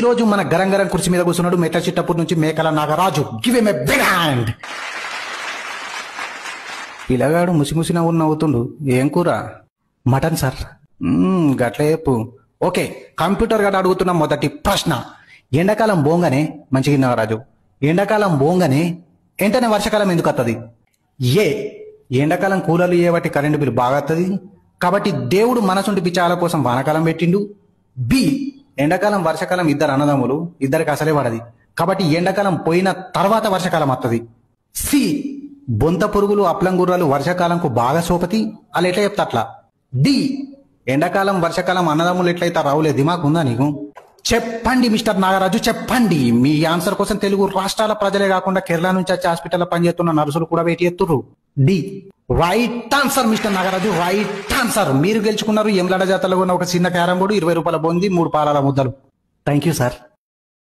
రోజు మన గరం కుర్చీ మీద కూర్చున్నాడు మెట్ల చిట్టపూర్ నుంచి Mekala Nagaraju. Give him a big hand. పిల్లగాడు ముసిముసి నవ్వుతుండు. ఏం కూర? Mutton sir. గట్ల చెప్పు. ఓకే, కంప్యూటర్ గడ అడుగుతున్న మొదటి ప్రశ్న. ఎండాకాలం బోంగనే మంచిగా నాగరాజు, ఎండాకాలం బోంగనే వెంటనే వర్షాకాలం ఎందుకు వస్తుంది? ఏ, ఎండాకాలం కూలర్లు ఏవటి కరెంటు బిల్లు బాగా వస్తుంది కాబట్టి దేవుడు మనసుంటి పిచ్చాల కోసం వానకాలం పెట్టిండు. బి, ఎండాకాలం వర్షాకాలం ఇద్దరు అన్నదమ్ములు, ఇద్దరికి అసలే పడది కాబట్టి ఎండాకాలం పోయిన తర్వాత వర్షాకాలం వస్తుంది. సి, బొంత పురుగులు అప్లం గుర్రాలు వర్షాకాలంకు బాగా సోపతి, వాళ్ళు ఎట్లా చెప్తా అట్లా. డి, ఎండాకాలం వర్షాకాలం అన్నదమ్ములు ఎట్లయితే రావులే దిమాగ్ ఉందా నీకు? చెప్పండి మిస్టర్ నాగరాజు, చెప్పండి. మీ ఆన్సర్ కోసం తెలుగు రాష్ట్రాల ప్రజలే కాకుండా కేరళ నుంచి వచ్చి హాస్పిటల్లో పనిచేస్తున్న నర్సులు కూడా వెయిట్ చేస్తుర్రు. D, right answer mister Nagaraju, right answer. మీరు గెలుచుకున్నారు ఎమ్లాడ జాతరలో ఉన్న ఒక చిన్న క్యారం బోర్డు, 20 రూపాయల బొంది, 3 పాలాల ముద్దలు. Thank you sir.